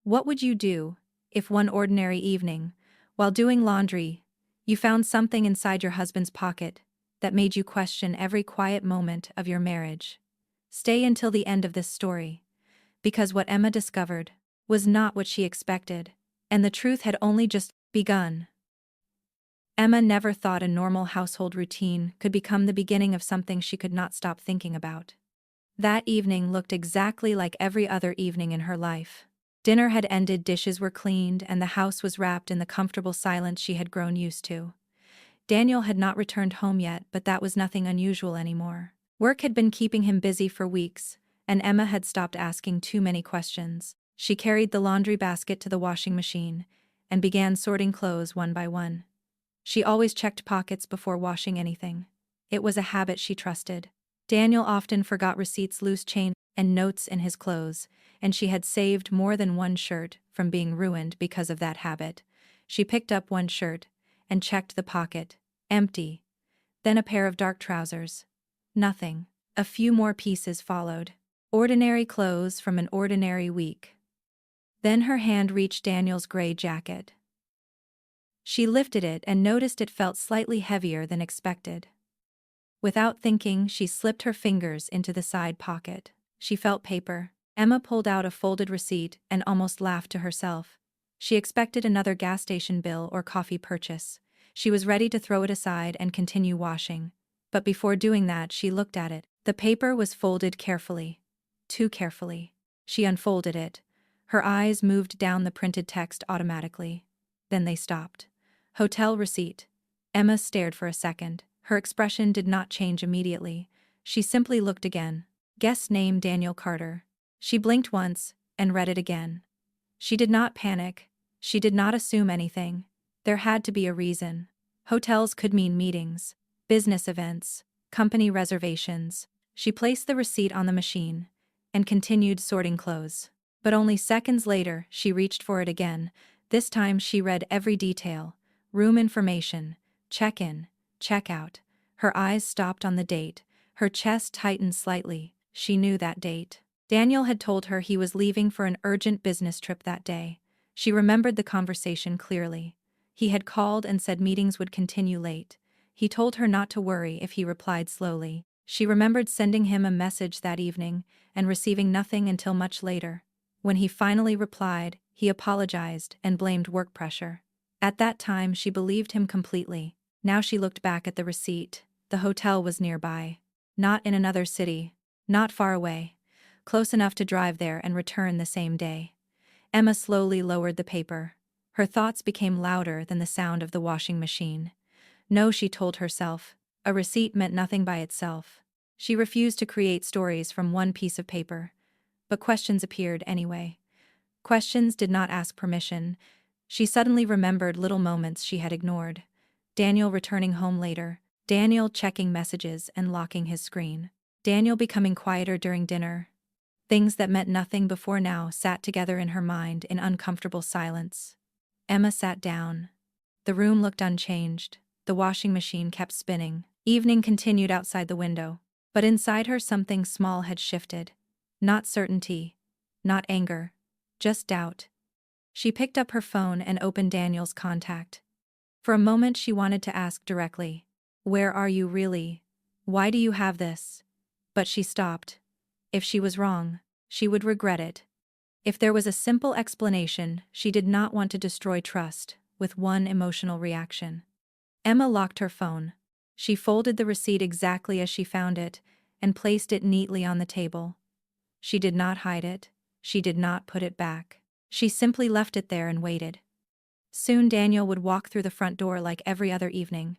What would you do if one ordinary evening, while doing laundry, you found something inside your husband's pocket that made you question every quiet moment of your marriage? Stay until the end of this story, because what Emma discovered was not what she expected, and the truth had only just begun. Emma never thought a normal household routine could become the beginning of something she could not stop thinking about. That evening looked exactly like every other evening in her life. Dinner had ended, dishes were cleaned, and the house was wrapped in the comfortable silence she had grown used to. Daniel had not returned home yet, but that was nothing unusual anymore. Work had been keeping him busy for weeks, and Emma had stopped asking too many questions. She carried the laundry basket to the washing machine and began sorting clothes one by one. She always checked pockets before washing anything. It was a habit she trusted. Daniel often forgot receipts, loose change, and notes in his clothes, and she had saved more than one shirt from being ruined because of that habit. She picked up one shirt and checked the pocket. Empty. Then a pair of dark trousers. Nothing. A few more pieces followed. Ordinary clothes from an ordinary week. Then her hand reached Daniel's gray jacket. She lifted it and noticed it felt slightly heavier than expected. Without thinking, she slipped her fingers into the side pocket. She felt paper. Emma pulled out a folded receipt and almost laughed to herself. She expected another gas station bill or coffee purchase. She was ready to throw it aside and continue washing. But before doing that, she looked at it. The paper was folded carefully. Too carefully. She unfolded it. Her eyes moved down the printed text automatically. Then they stopped. Hotel receipt. Emma stared for a second. Her expression did not change immediately. She simply looked again. Guest name Daniel Carter. She blinked once and read it again. She did not panic. She did not assume anything. There had to be a reason. Hotels could mean meetings, business events, company reservations. She placed the receipt on the machine and continued sorting clothes. But only seconds later, she reached for it again. This time she read every detail. Room information, check-in, check-out. Her eyes stopped on the date. Her chest tightened slightly. She knew that date. Daniel had told her he was leaving for an urgent business trip that day. She remembered the conversation clearly. He had called and said meetings would continue late. He told her not to worry if he replied slowly. She remembered sending him a message that evening and receiving nothing until much later. When he finally replied, he apologized and blamed work pressure. At that time, she believed him completely. Now she looked back at the receipt. The hotel was nearby. Not in another city. Not far away. Close enough to drive there and return the same day. Emma slowly lowered the paper. Her thoughts became louder than the sound of the washing machine. No, she told herself. A receipt meant nothing by itself. She refused to create stories from one piece of paper. But questions appeared anyway. Questions did not ask permission. She suddenly remembered little moments she had ignored. Daniel returning home later. Daniel checking messages and locking his screen. Daniel becoming quieter during dinner. Things that meant nothing before now sat together in her mind in uncomfortable silence. Emma sat down. The room looked unchanged. The washing machine kept spinning. Evening continued outside the window. But inside her something small had shifted. Not certainty. Not anger. Just doubt. She picked up her phone and opened Daniel's contact. For a moment she wanted to ask directly, "Where are you really? Why do you have this?" But she stopped. If she was wrong, she would regret it. If there was a simple explanation, she did not want to destroy trust with one emotional reaction. Emma locked her phone. She folded the receipt exactly as she found it and placed it neatly on the table. She did not hide it. She did not put it back. She simply left it there and waited. Soon Daniel would walk through the front door like every other evening.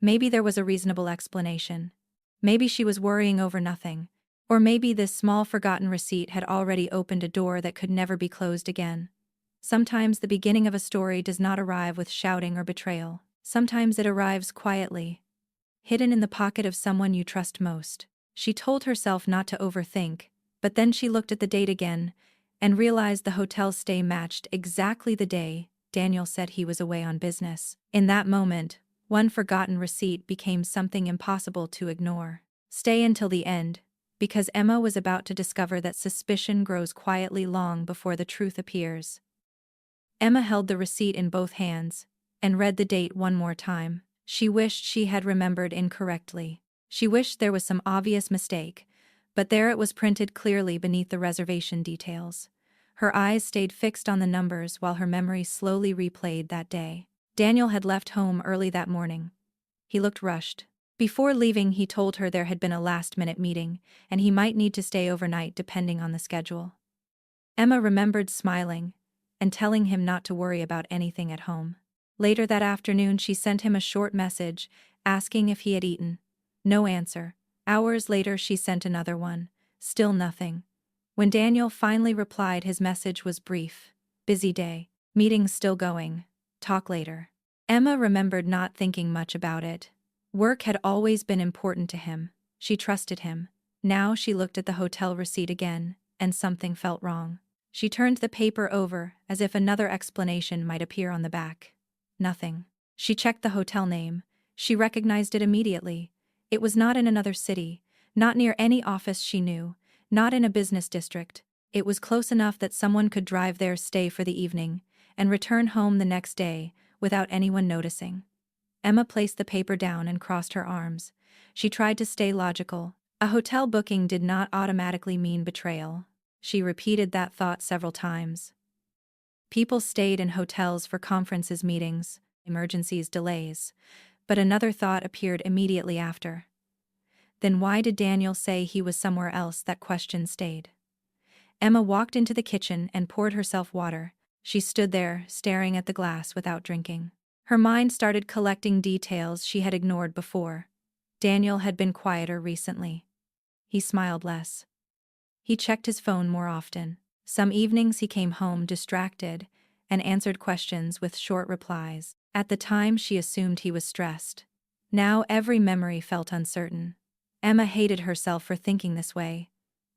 Maybe there was a reasonable explanation. Maybe she was worrying over nothing. Or maybe this small forgotten receipt had already opened a door that could never be closed again. Sometimes the beginning of a story does not arrive with shouting or betrayal. Sometimes it arrives quietly, hidden in the pocket of someone you trust most. She told herself not to overthink, but then she looked at the date again and realized the hotel stay matched exactly the day Daniel said he was away on business. In that moment, one forgotten receipt became something impossible to ignore. Stay until the end, because Emma was about to discover that suspicion grows quietly long before the truth appears. Emma held the receipt in both hands and read the date one more time. She wished she had remembered incorrectly. She wished there was some obvious mistake, but there it was printed clearly beneath the reservation details. Her eyes stayed fixed on the numbers while her memory slowly replayed that day. Daniel had left home early that morning. He looked rushed. Before leaving, he told her there had been a last-minute meeting, and he might need to stay overnight depending on the schedule. Emma remembered smiling and telling him not to worry about anything at home. Later that afternoon, she sent him a short message, asking if he had eaten. No answer. Hours later, she sent another one. Still nothing. When Daniel finally replied, his message was brief. Busy day. Meetings still going. Talk later. Emma remembered not thinking much about it. Work had always been important to him. She trusted him. Now she looked at the hotel receipt again, and something felt wrong. She turned the paper over, as if another explanation might appear on the back. Nothing. She checked the hotel name. She recognized it immediately. It was not in another city, not near any office she knew, not in a business district. It was close enough that someone could drive there, stay for the evening, and return home the next day, without anyone noticing. Emma placed the paper down and crossed her arms. She tried to stay logical. A hotel booking did not automatically mean betrayal. She repeated that thought several times. People stayed in hotels for conferences, meetings, emergencies, delays. But another thought appeared immediately after. Then why did Daniel say he was somewhere else? That question stayed. Emma walked into the kitchen and poured herself water. She stood there, staring at the glass without drinking. Her mind started collecting details she had ignored before. Daniel had been quieter recently. He smiled less. He checked his phone more often. Some evenings he came home distracted and answered questions with short replies. At the time, she assumed he was stressed. Now every memory felt uncertain. Emma hated herself for thinking this way.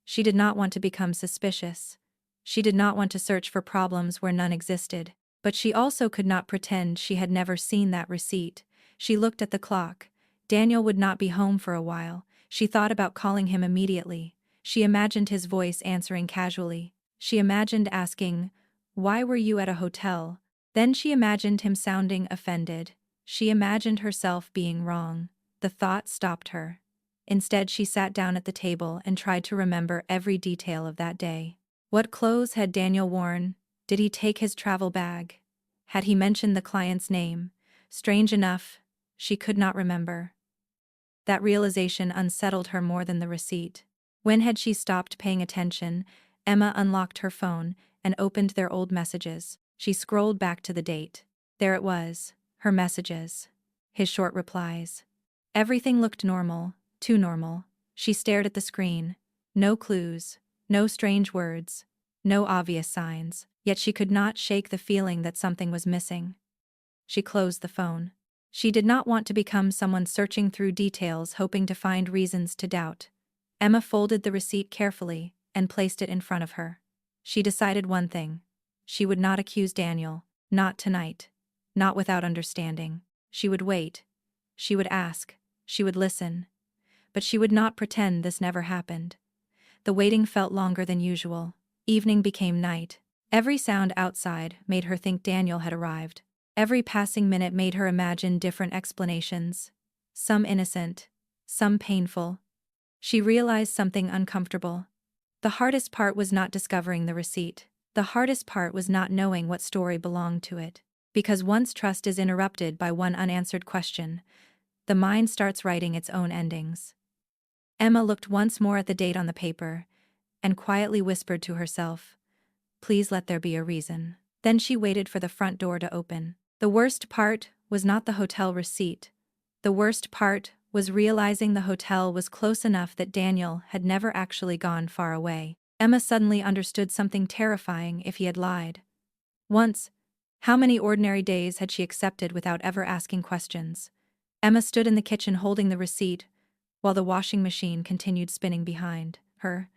She did not want to become suspicious. She did not want to search for problems where none existed. But she also could not pretend she had never seen that receipt. She looked at the clock. Daniel would not be home for a while. She thought about calling him immediately. She imagined his voice answering casually. She imagined asking, "Why were you at a hotel?" Then she imagined him sounding offended. She imagined herself being wrong. The thought stopped her. Instead, she sat down at the table and tried to remember every detail of that day. What clothes had Daniel worn? Did he take his travel bag? Had he mentioned the client's name? Strange enough, she could not remember. That realization unsettled her more than the receipt. When had she stopped paying attention? Emma unlocked her phone and opened their old messages. She scrolled back to the date. There it was, her messages. His short replies. Everything looked normal, too normal. She stared at the screen. No clues, no strange words, no obvious signs. Yet she could not shake the feeling that something was missing. She closed the phone. She did not want to become someone searching through details hoping to find reasons to doubt. Emma folded the receipt carefully and placed it in front of her. She decided one thing. She would not accuse Daniel, not tonight, not without understanding. She would wait. She would ask. She would listen. But she would not pretend this never happened. The waiting felt longer than usual. Evening became night. Every sound outside made her think Daniel had arrived. Every passing minute made her imagine different explanations. Some innocent, some painful. She realized something uncomfortable. The hardest part was not discovering the receipt. The hardest part was not knowing what story belonged to it. Because once trust is interrupted by one unanswered question, the mind starts writing its own endings. Emma looked once more at the date on the paper and quietly whispered to herself, "Please let there be a reason." Then she waited for the front door to open. The worst part was not the hotel receipt. The worst part was realizing the hotel was close enough that Daniel had never actually gone far away. Emma suddenly understood something terrifying if he had lied. Once, how many ordinary days had she accepted without ever asking questions? Emma stood in the kitchen holding the receipt, while the washing machine continued spinning behind her.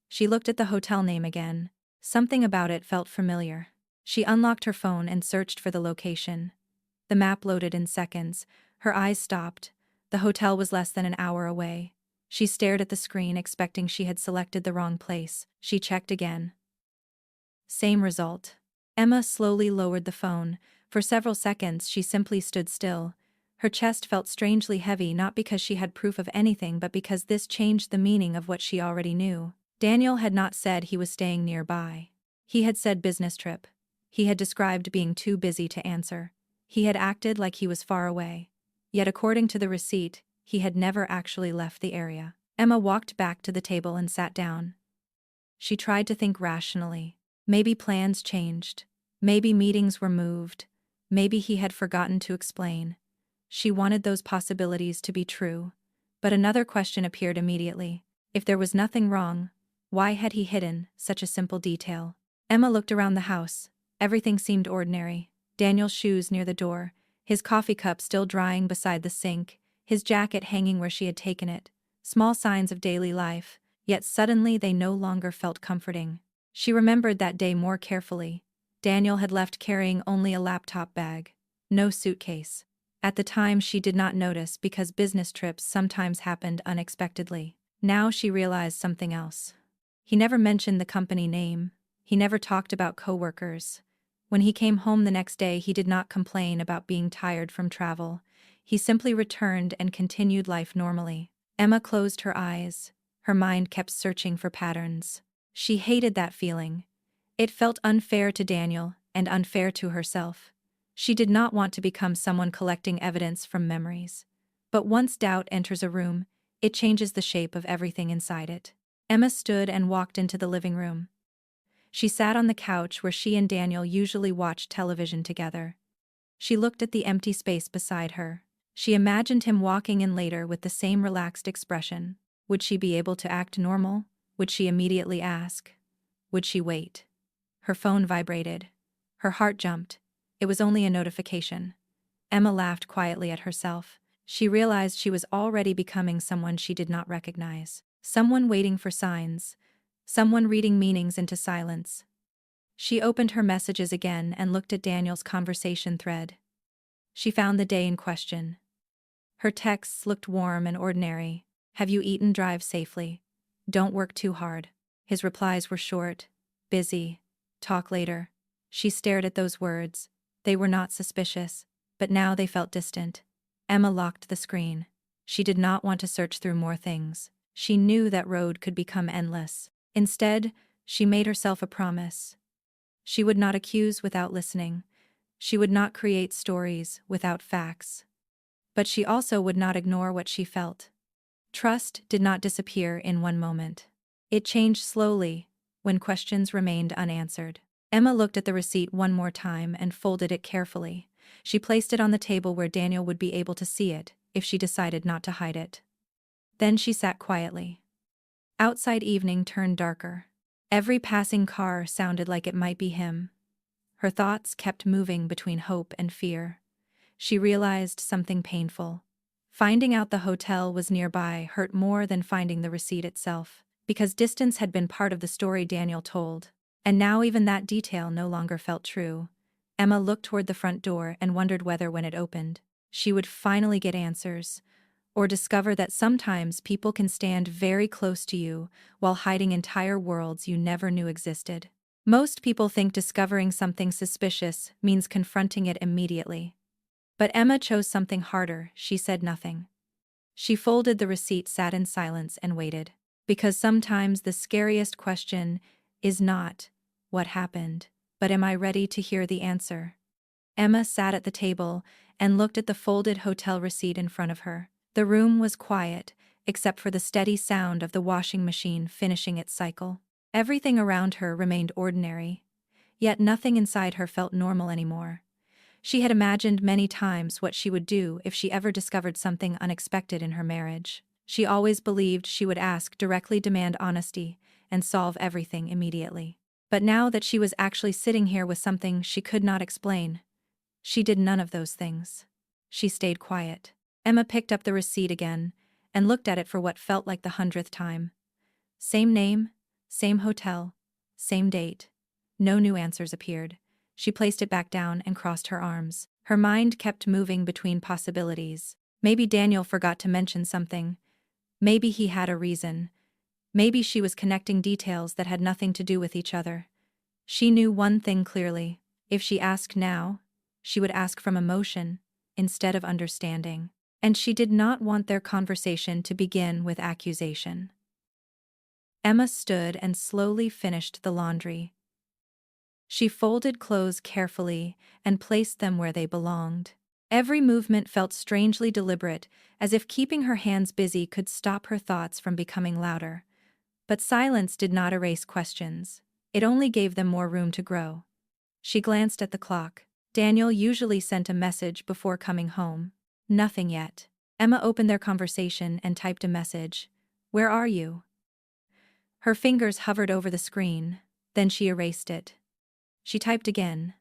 She looked at the hotel name again. Something about it felt familiar. She unlocked her phone and searched for the location. The map loaded in seconds. Her eyes stopped. The hotel was less than an hour away. She stared at the screen, expecting she had selected the wrong place. She checked again. Same result. Emma slowly lowered the phone. For several seconds she simply stood still. Her chest felt strangely heavy, not because she had proof of anything but because this changed the meaning of what she already knew. Daniel had not said he was staying nearby. He had said business trip. He had described being too busy to answer. He had acted like he was far away. Yet according to the receipt, he had never actually left the area. Emma walked back to the table and sat down. She tried to think rationally. Maybe plans changed. Maybe meetings were moved. Maybe he had forgotten to explain. She wanted those possibilities to be true. But another question appeared immediately. If there was nothing wrong, why had he hidden such a simple detail? Emma looked around the house. Everything seemed ordinary. Daniel's shoes near the door, his coffee cup still drying beside the sink, his jacket hanging where she had taken it. Small signs of daily life, yet suddenly they no longer felt comforting. She remembered that day more carefully. Daniel had left carrying only a laptop bag. No suitcase. At the time she did not notice because business trips sometimes happened unexpectedly. Now she realized something else. He never mentioned the company name. He never talked about coworkers. When he came home the next day, he did not complain about being tired from travel. He simply returned and continued life normally. Emma closed her eyes. Her mind kept searching for patterns. She hated that feeling. It felt unfair to Daniel and unfair to herself. She did not want to become someone collecting evidence from memories. But once doubt enters a room, it changes the shape of everything inside it. Emma stood and walked into the living room. She sat on the couch where she and Daniel usually watched television together. She looked at the empty space beside her. She imagined him walking in later with the same relaxed expression. Would she be able to act normal? Would she immediately ask? Would she wait? Her phone vibrated. Her heart jumped. It was only a notification. Emma laughed quietly at herself. She realized she was already becoming someone she did not recognize. Someone waiting for signs. Someone reading meanings into silence. She opened her messages again and looked at Daniel's conversation thread. She found the day in question. Her texts looked warm and ordinary. Have you eaten? Drive safely. Don't work too hard. His replies were short. Busy. Talk later. She stared at those words. They were not suspicious, but now they felt distant. Emma locked the screen. She did not want to search through more things. She knew that road could become endless. Instead, she made herself a promise. She would not accuse without listening. She would not create stories without facts. But she also would not ignore what she felt. Trust did not disappear in one moment. It changed slowly, when questions remained unanswered. Emma looked at the receipt one more time and folded it carefully. She placed it on the table where Daniel would be able to see it, if she decided not to hide it. Then she sat quietly. Outside evening turned darker. Every passing car sounded like it might be him. Her thoughts kept moving between hope and fear. She realized something painful. Finding out the hotel was nearby hurt more than finding the receipt itself, because distance had been part of the story Daniel told. And now even that detail no longer felt true. Emma looked toward the front door and wondered whether when it opened, she would finally get answers, or discover that sometimes people can stand very close to you while hiding entire worlds you never knew existed. Most people think discovering something suspicious means confronting it immediately. But Emma chose something harder. She said nothing. She folded the receipt, sat in silence, and waited. Because sometimes the scariest question is not, what happened, but am I ready to hear the answer? Emma sat at the table and looked at the folded hotel receipt in front of her. The room was quiet, except for the steady sound of the washing machine finishing its cycle. Everything around her remained ordinary, yet nothing inside her felt normal anymore. She had imagined many times what she would do if she ever discovered something unexpected in her marriage. She always believed she would ask directly, demand honesty, and solve everything immediately. But now that she was actually sitting here with something she could not explain, she did none of those things. She stayed quiet. Emma picked up the receipt again and looked at it for what felt like the 100th time. Same name, same hotel, same date. No new answers appeared. She placed it back down and crossed her arms. Her mind kept moving between possibilities. Maybe Daniel forgot to mention something. Maybe he had a reason. Maybe she was connecting details that had nothing to do with each other. She knew one thing clearly: if she asked now, she would ask from emotion instead of understanding. And she did not want their conversation to begin with accusation. Emma stood and slowly finished the laundry. She folded clothes carefully and placed them where they belonged. Every movement felt strangely deliberate, as if keeping her hands busy could stop her thoughts from becoming louder. But silence did not erase questions. It only gave them more room to grow. She glanced at the clock. Daniel usually sent a message before coming home. Nothing yet. Emma opened their conversation and typed a message. "Where are you?" Her fingers hovered over the screen, then she erased it. She typed again.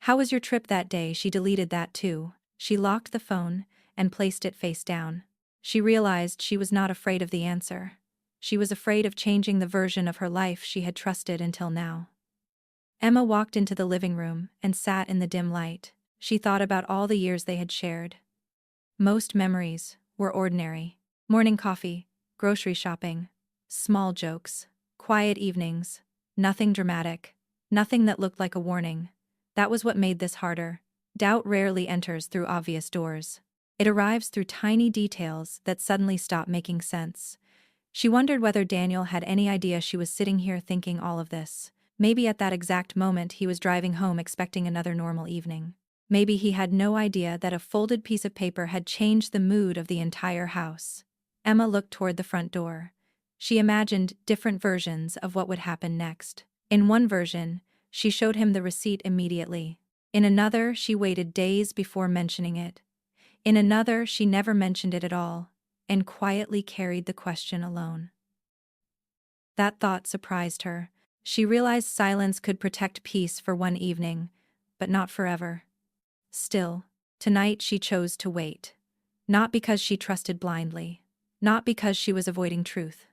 "How was your trip that day?" She deleted that too. She locked the phone and placed it face down. She realized she was not afraid of the answer. She was afraid of changing the version of her life she had trusted until now. Emma walked into the living room and sat in the dim light. She thought about all the years they had shared. Most memories were ordinary. Morning coffee, grocery shopping, small jokes, quiet evenings, nothing dramatic, nothing that looked like a warning. That was what made this harder. Doubt rarely enters through obvious doors. It arrives through tiny details that suddenly stop making sense. She wondered whether Daniel had any idea she was sitting here thinking all of this. Maybe at that exact moment he was driving home expecting another normal evening. Maybe he had no idea that a folded piece of paper had changed the mood of the entire house. Emma looked toward the front door. She imagined different versions of what would happen next. In one version, she showed him the receipt immediately. In another, she waited days before mentioning it. In another, she never mentioned it at all, and quietly carried the question alone. That thought surprised her. She realized silence could protect peace for one evening, but not forever. Still, tonight she chose to wait. Not because she trusted blindly. Not because she was avoiding truth.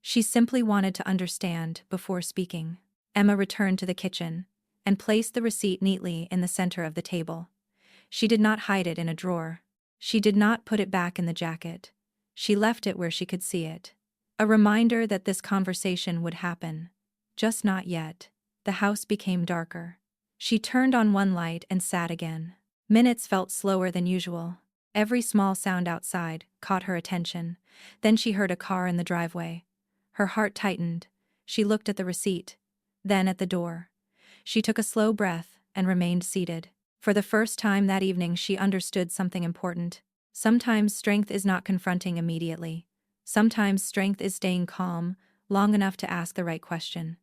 She simply wanted to understand before speaking. Emma returned to the kitchen and placed the receipt neatly in the center of the table. She did not hide it in a drawer. She did not put it back in the jacket. She left it where she could see it. A reminder that this conversation would happen. Just not yet. The house became darker. She turned on one light and sat again. Minutes felt slower than usual. Every small sound outside caught her attention. Then she heard a car in the driveway. Her heart tightened. She looked at the receipt, then at the door. She took a slow breath and remained seated. For the first time that evening she understood something important. Sometimes strength is not confronting immediately. Sometimes strength is staying calm, long enough to ask the right question.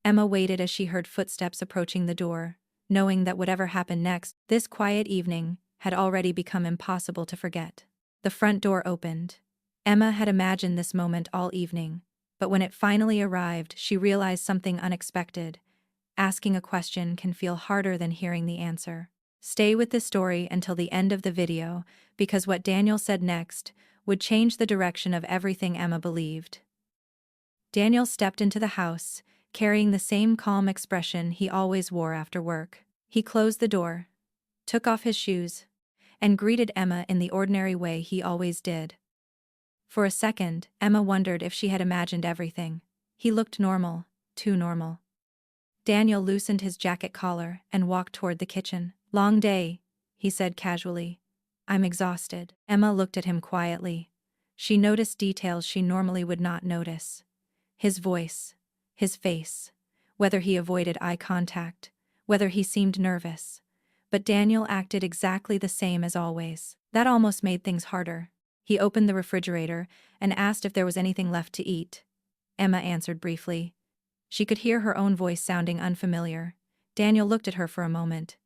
Emma waited as she heard footsteps approaching the door, knowing that whatever happened next, this quiet evening had already become impossible to forget. The front door opened. Emma had imagined this moment all evening, but when it finally arrived, she realized something unexpected. Asking a question can feel harder than hearing the answer. Stay with this story until the end of the video, because what Daniel said next would change the direction of everything Emma believed. Daniel stepped into the house, carrying the same calm expression he always wore after work. He closed the door, took off his shoes, and greeted Emma in the ordinary way he always did. For a second, Emma wondered if she had imagined everything. He looked normal, too normal. Daniel loosened his jacket collar and walked toward the kitchen. "Long day," he said casually. "I'm exhausted." Emma looked at him quietly. She noticed details she normally would not notice. His voice, his face, whether he avoided eye contact, whether he seemed nervous. But Daniel acted exactly the same as always. That almost made things harder. He opened the refrigerator and asked if there was anything left to eat. Emma answered briefly. She could hear her own voice sounding unfamiliar. Daniel looked at her for a moment.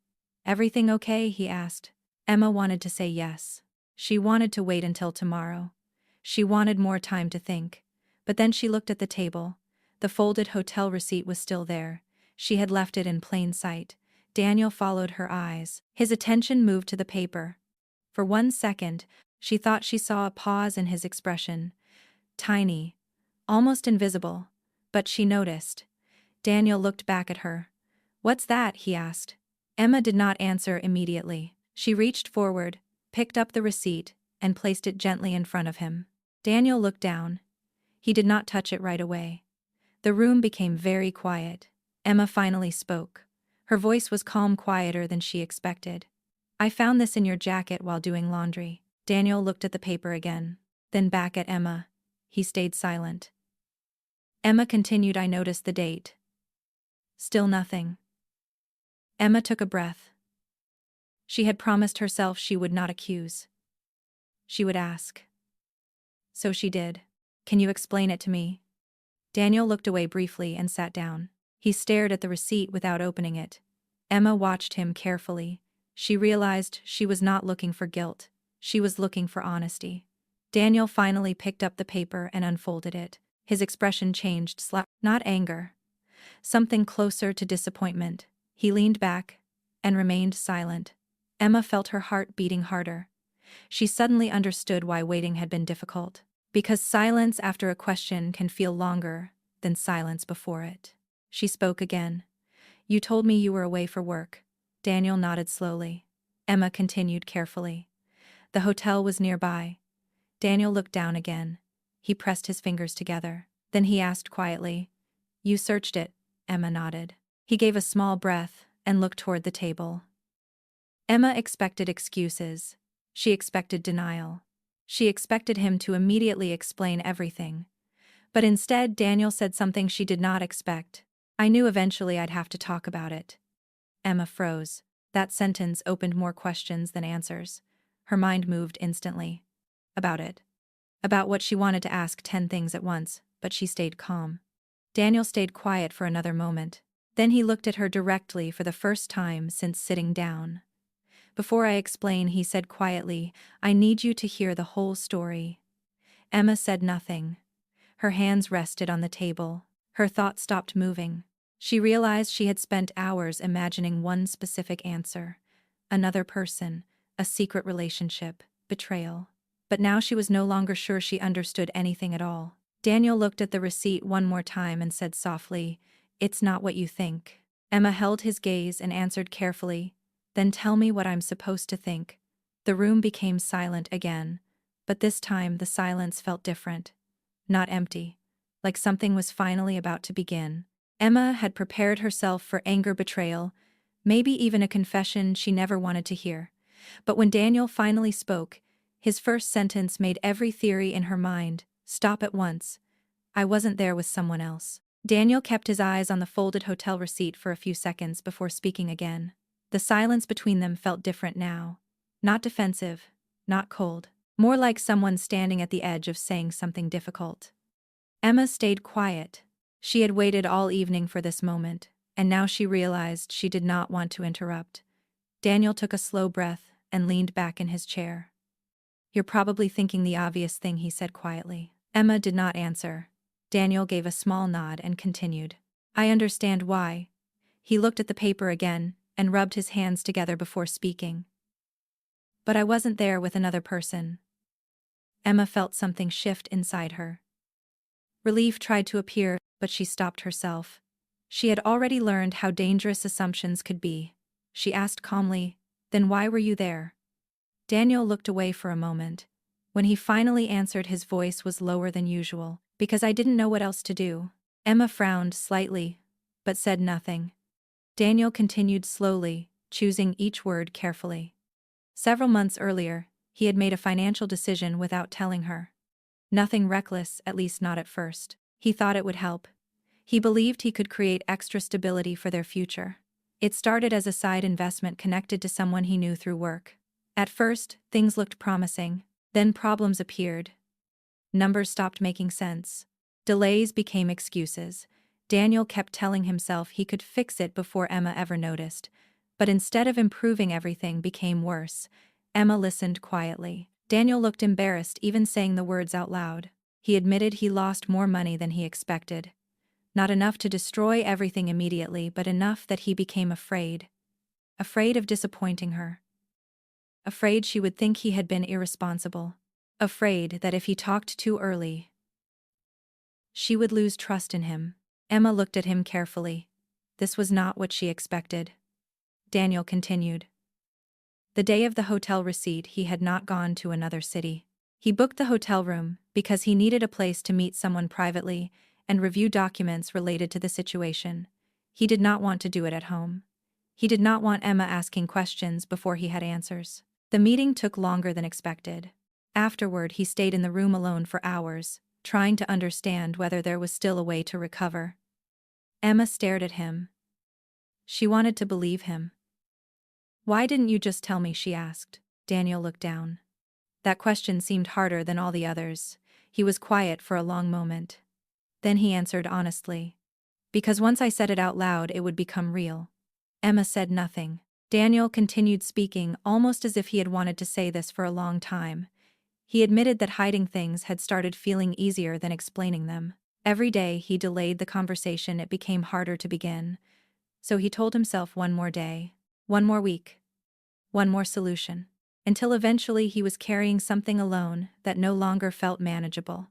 "Everything okay?" he asked. Emma wanted to say yes. She wanted to wait until tomorrow. She wanted more time to think. But then she looked at the table. The folded hotel receipt was still there. She had left it in plain sight. Daniel followed her eyes. His attention moved to the paper. For 1 second, she thought she saw a pause in his expression. Tiny, almost invisible. But she noticed. Daniel looked back at her. "What's that?" he asked. Emma did not answer immediately. She reached forward, picked up the receipt, and placed it gently in front of him. Daniel looked down. He did not touch it right away. The room became very quiet. Emma finally spoke. Her voice was calm, quieter than she expected. I found this in your jacket while doing laundry. Daniel looked at the paper again, then back at Emma. He stayed silent. Emma continued, I noticed the date. Still nothing. Emma took a breath. She had promised herself she would not accuse. She would ask. So she did. Can you explain it to me? Daniel looked away briefly and sat down. He stared at the receipt without opening it. Emma watched him carefully. She realized she was not looking for guilt. She was looking for honesty. Daniel finally picked up the paper and unfolded it. His expression changed slightly, not anger. Something closer to disappointment. He leaned back and remained silent. Emma felt her heart beating harder. She suddenly understood why waiting had been difficult. Because silence after a question can feel longer than silence before it. She spoke again. You told me you were away for work. Daniel nodded slowly. Emma continued carefully. The hotel was nearby. Daniel looked down again. He pressed his fingers together. Then he asked quietly, You searched it? Emma nodded. He gave a small breath and looked toward the table. Emma expected excuses. She expected denial. She expected him to immediately explain everything. But instead, Daniel said something she did not expect. I knew eventually I'd have to talk about it. Emma froze. That sentence opened more questions than answers. Her mind moved instantly. About it. About what she wanted to ask 10 things at once, but she stayed calm. Daniel stayed quiet for another moment. Then he looked at her directly for the first time since sitting down. Before I explain, he said quietly, I need you to hear the whole story. Emma said nothing. Her hands rested on the table. Her thoughts stopped moving. She realized she had spent hours imagining one specific answer. Another person, a secret relationship, betrayal. But now she was no longer sure she understood anything at all. Daniel looked at the receipt one more time and said softly, It's not what you think. Emma held his gaze and answered carefully, Then tell me what I'm supposed to think. The room became silent again, but this time the silence felt different. Not empty, like something was finally about to begin. Emma had prepared herself for anger, betrayal, maybe even a confession she never wanted to hear. But when Daniel finally spoke, his first sentence made every theory in her mind stop at once. I wasn't there with someone else. Daniel kept his eyes on the folded hotel receipt for a few seconds before speaking again. The silence between them felt different now. Not defensive, not cold. More like someone standing at the edge of saying something difficult. Emma stayed quiet. She had waited all evening for this moment, and now she realized she did not want to interrupt. Daniel took a slow breath and leaned back in his chair. You're probably thinking the obvious thing, he said quietly. Emma did not answer. Daniel gave a small nod and continued. I understand why. He looked at the paper again and rubbed his hands together before speaking. But I wasn't there with another person. Emma felt something shift inside her. Relief tried to appear, but she stopped herself. She had already learned how dangerous assumptions could be. She asked calmly, Then why were you there? Daniel looked away for a moment. When he finally answered, his voice was lower than usual. Because I didn't know what else to do. Emma frowned slightly, but said nothing. Daniel continued slowly, choosing each word carefully. Several months earlier, he had made a financial decision without telling her. Nothing reckless, at least not at first. He thought it would help. He believed he could create extra stability for their future. It started as a side investment connected to someone he knew through work. At first, things looked promising. Then problems appeared. Numbers stopped making sense. Delays became excuses. Daniel kept telling himself he could fix it before Emma ever noticed. But instead of improving, everything became worse. Emma listened quietly. Daniel looked embarrassed even saying the words out loud. He admitted he lost more money than he expected. Not enough to destroy everything immediately, but enough that he became afraid. Afraid of disappointing her. Afraid she would think he had been irresponsible. Afraid that if he talked too early, she would lose trust in him. Emma looked at him carefully. This was not what she expected. Daniel continued. The day of the hotel receipt, he had not gone to another city. He booked the hotel room because he needed a place to meet someone privately and review documents related to the situation. He did not want to do it at home. He did not want Emma asking questions before he had answers. The meeting took longer than expected. Afterward, he stayed in the room alone for hours, trying to understand whether there was still a way to recover. Emma stared at him. She wanted to believe him. "Why didn't you just tell me?" she asked. Daniel looked down. That question seemed harder than all the others. He was quiet for a long moment. Then he answered honestly. "Because once I said it out loud, it would become real." Emma said nothing. Daniel continued speaking, almost as if he had wanted to say this for a long time. He admitted that hiding things had started feeling easier than explaining them. Every day he delayed the conversation, it became harder to begin. So he told himself one more day, one more week, one more solution. Until eventually he was carrying something alone that no longer felt manageable.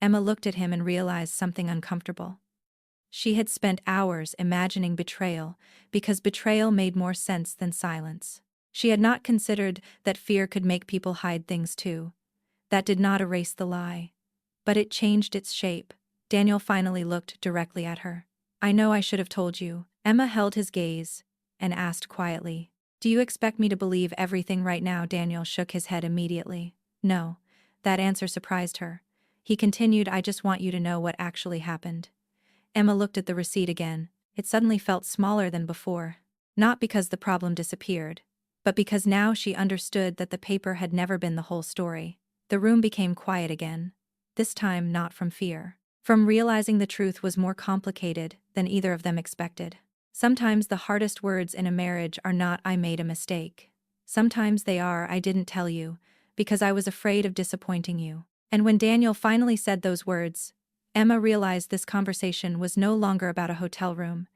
Emma looked at him and realized something uncomfortable. She had spent hours imagining betrayal because betrayal made more sense than silence. She had not considered that fear could make people hide things too. That did not erase the lie. But it changed its shape. Daniel finally looked directly at her. "I know I should have told you." Emma held his gaze and asked quietly, "Do you expect me to believe everything right now?" Daniel shook his head immediately. "No." That answer surprised her. He continued, "I just want you to know what actually happened." Emma looked at the receipt again. It suddenly felt smaller than before. Not because the problem disappeared, but because now she understood that the paper had never been the whole story. The room became quiet again. This time not from fear. From realizing the truth was more complicated than either of them expected. Sometimes the hardest words in a marriage are not "I made a mistake." Sometimes they are "I didn't tell you, because I was afraid of disappointing you." And when Daniel finally said those words, Emma realized this conversation was no longer about a hotel room.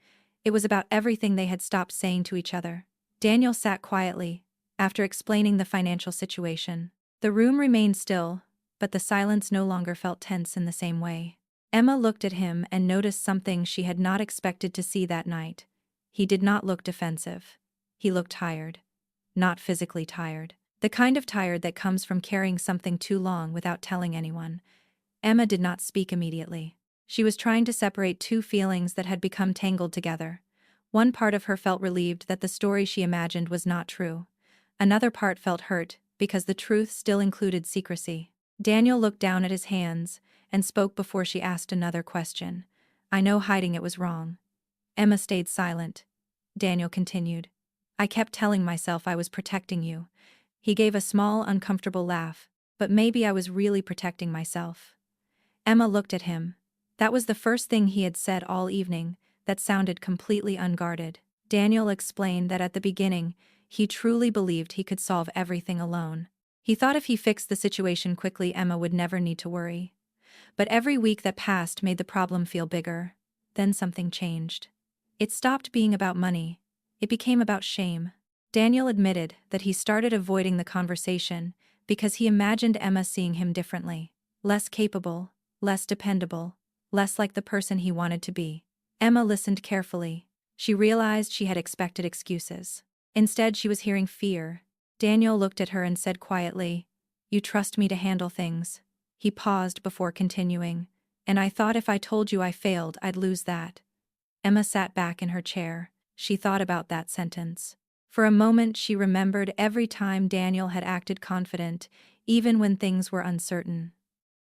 It was about everything they had stopped saying to each other. Daniel sat quietly, after explaining the financial situation. The room remained still, but the silence no longer felt tense in the same way. Emma looked at him and noticed something she had not expected to see that night. He did not look defensive. He looked tired. Not physically tired. The kind of tired that comes from carrying something too long without telling anyone. Emma did not speak immediately. She was trying to separate two feelings that had become tangled together. One part of her felt relieved that the story she imagined was not true. Another part felt hurt, because the truth still included secrecy. Daniel looked down at his hands and spoke before she asked another question. "I know hiding it was wrong." Emma stayed silent. Daniel continued. "I kept telling myself I was protecting you." He gave a small, uncomfortable laugh. "But maybe I was really protecting myself." Emma looked at him. That was the first thing he had said all evening that sounded completely unguarded. Daniel explained that at the beginning, he truly believed he could solve everything alone. He thought if he fixed the situation quickly, Emma would never need to worry. But every week that passed made the problem feel bigger. Then something changed. It stopped being about money. It became about shame. Daniel admitted that he started avoiding the conversation because he imagined Emma seeing him differently. Less capable, less dependable, less like the person he wanted to be. Emma listened carefully. She realized she had expected excuses. Instead, she was hearing fear. Daniel looked at her and said quietly, "You trust me to handle things." He paused before continuing, "And I thought if I told you I failed, I'd lose that." Emma sat back in her chair. She thought about that sentence. For a moment, she remembered every time Daniel had acted confident, even when things were uncertain.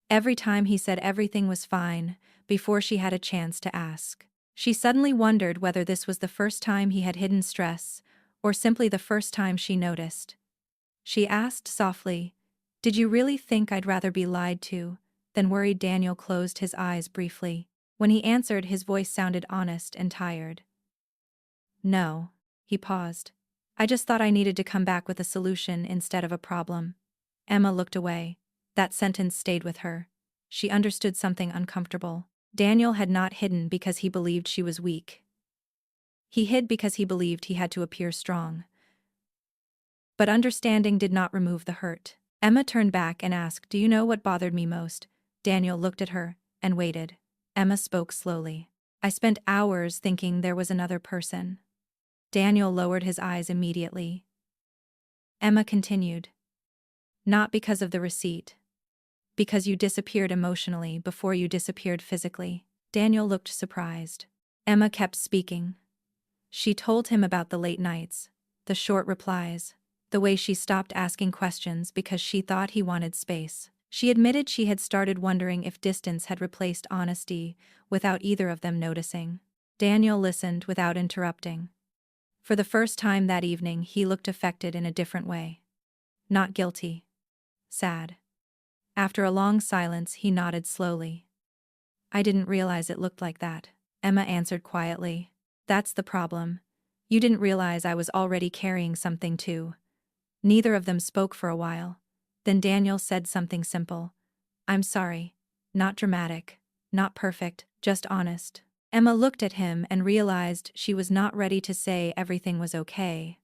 Every time he said everything was fine, before she had a chance to ask. She suddenly wondered whether this was the first time he had hidden stress, or simply the first time she noticed. She asked softly, "Did you really think I'd rather be lied to than worried?" Daniel closed his eyes briefly. When he answered, his voice sounded honest and tired. "No." He paused. "I just thought I needed to come back with a solution instead of a problem." Emma looked away. That sentence stayed with her. She understood something uncomfortable. Daniel had not hidden because he believed she was weak. He hid because he believed he had to appear strong. But understanding did not remove the hurt. Emma turned back and asked, "Do you know what bothered me most?" Daniel looked at her and waited. Emma spoke slowly. "I spent hours thinking there was another person." Daniel lowered his eyes immediately. Emma continued. "Not because of the receipt, Because you disappeared emotionally before you disappeared physically. Daniel looked surprised. Emma kept speaking. She told him about the late nights, the short replies, the way she stopped asking questions because she thought he wanted space. She admitted she had started wondering if distance had replaced honesty without either of them noticing. Daniel listened without interrupting. For the first time that evening, he looked affected in a different way. Not guilty. Sad. After a long silence, he nodded slowly. I didn't realize it looked like that, Emma answered quietly. That's the problem. You didn't realize I was already carrying something too. Neither of them spoke for a while. Then Daniel said something simple. I'm sorry. Not dramatic. Not perfect. Just honest. Emma looked at him and realized she was not ready to say everything was okay.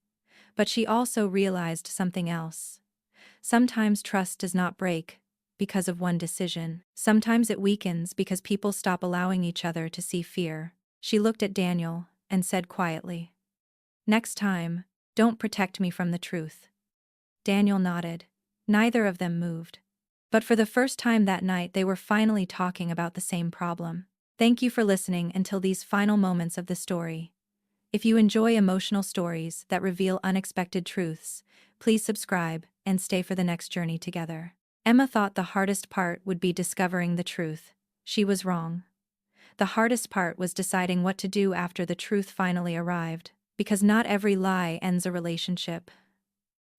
But she also realized something else. Sometimes trust does not break because of one decision. Sometimes it weakens because people stop allowing each other to see fear. She looked at Daniel and said quietly, next time, don't protect me from the truth. Daniel nodded. Neither of them moved. But for the first time that night, they were finally talking about the same problem. Thank you for listening until these final moments of the story. If you enjoy emotional stories that reveal unexpected truths, please subscribe and stay for the next journey together. Emma thought the hardest part would be discovering the truth. She was wrong. The hardest part was deciding what to do after the truth finally arrived, because not every lie ends a relationship.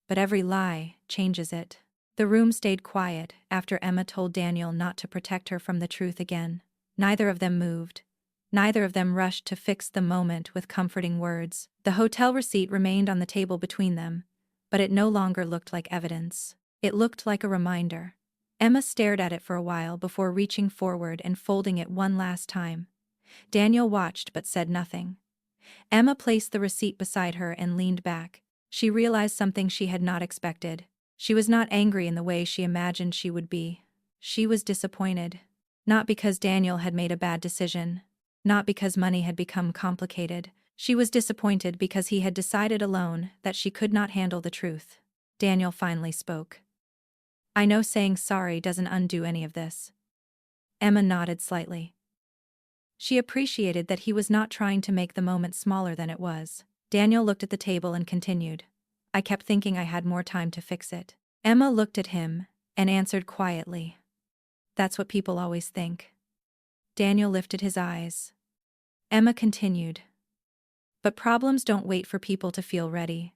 But every lie changes it. The room stayed quiet after Emma told Daniel not to protect her from the truth again. Neither of them moved. Neither of them rushed to fix the moment with comforting words. The hotel receipt remained on the table between them, but it no longer looked like evidence. It looked like a reminder. Emma stared at it for a while before reaching forward and folding it one last time. Daniel watched but said nothing. Emma placed the receipt beside her and leaned back. She realized something she had not expected. She was not angry in the way she imagined she would be. She was disappointed. Not because Daniel had made a bad decision. Not because money had become complicated. She was disappointed because he had decided alone that she could not handle the truth. Daniel finally spoke. I know saying sorry doesn't undo any of this. Emma nodded slightly. She appreciated that he was not trying to make the moment smaller than it was. Daniel looked at the table and continued. I kept thinking I had more time to fix it. Emma looked at him and answered quietly. That's what people always think. Daniel lifted his eyes. Emma continued. But problems don't wait for people to feel ready.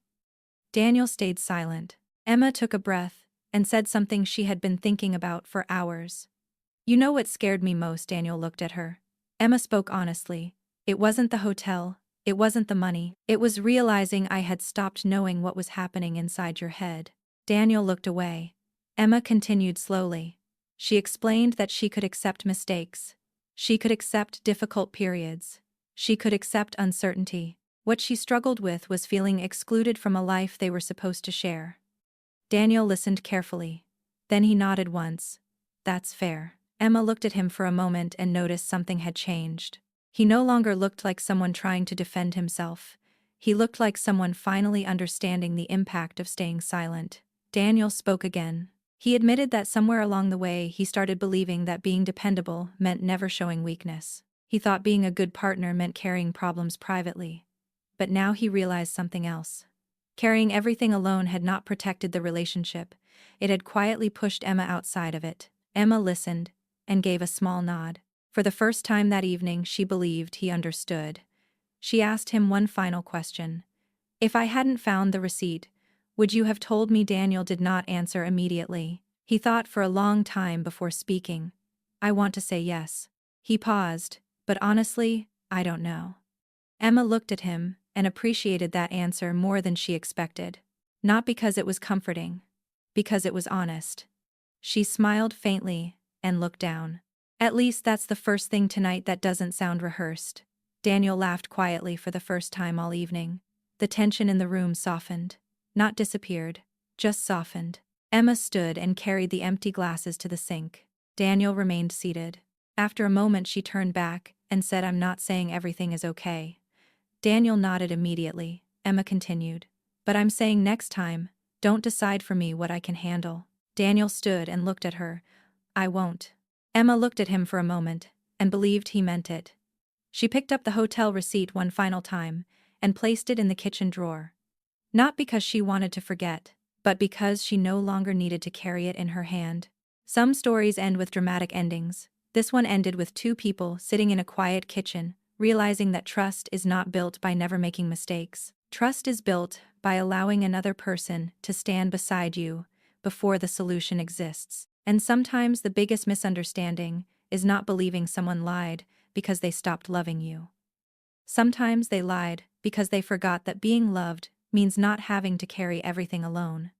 Daniel stayed silent. Emma took a breath and said something she had been thinking about for hours. You know what scared me most? Daniel looked at her. Emma spoke honestly. It wasn't the hotel. It wasn't the money. It was realizing I had stopped knowing what was happening inside your head. Daniel looked away. Emma continued slowly. She explained that she could accept mistakes. She could accept difficult periods. She could accept uncertainty. What she struggled with was feeling excluded from a life they were supposed to share. Daniel listened carefully. Then he nodded once. That's fair. Emma looked at him for a moment and noticed something had changed. He no longer looked like someone trying to defend himself. He looked like someone finally understanding the impact of staying silent. Daniel spoke again. He admitted that somewhere along the way he started believing that being dependable meant never showing weakness. He thought being a good partner meant carrying problems privately. But now he realized something else. Carrying everything alone had not protected the relationship. It had quietly pushed Emma outside of it. Emma listened and gave a small nod. For the first time that evening, she believed he understood. She asked him one final question. If I hadn't found the receipt, would you have told me? Daniel did not answer immediately. He thought for a long time before speaking. I want to say yes. He paused, but honestly, I don't know. Emma looked at him and appreciated that answer more than she expected. Not because it was comforting, because it was honest. She smiled faintly and looked down. At least that's the first thing tonight that doesn't sound rehearsed. Daniel laughed quietly for the first time all evening. The tension in the room softened. Not disappeared, just softened. Emma stood and carried the empty glasses to the sink. Daniel remained seated. After a moment she turned back and said, I'm not saying everything is okay. Daniel nodded immediately. Emma continued. But I'm saying next time, don't decide for me what I can handle. Daniel stood and looked at her, I won't. Emma looked at him for a moment, and believed he meant it. She picked up the hotel receipt one final time, and placed it in the kitchen drawer. Not because she wanted to forget, but because she no longer needed to carry it in her hand. Some stories end with dramatic endings. This one ended with two people sitting in a quiet kitchen, realizing that trust is not built by never making mistakes. Trust is built by allowing another person to stand beside you before the solution exists. And sometimes the biggest misunderstanding is not believing someone lied because they stopped loving you. Sometimes they lied because they forgot that being loved means not having to carry everything alone.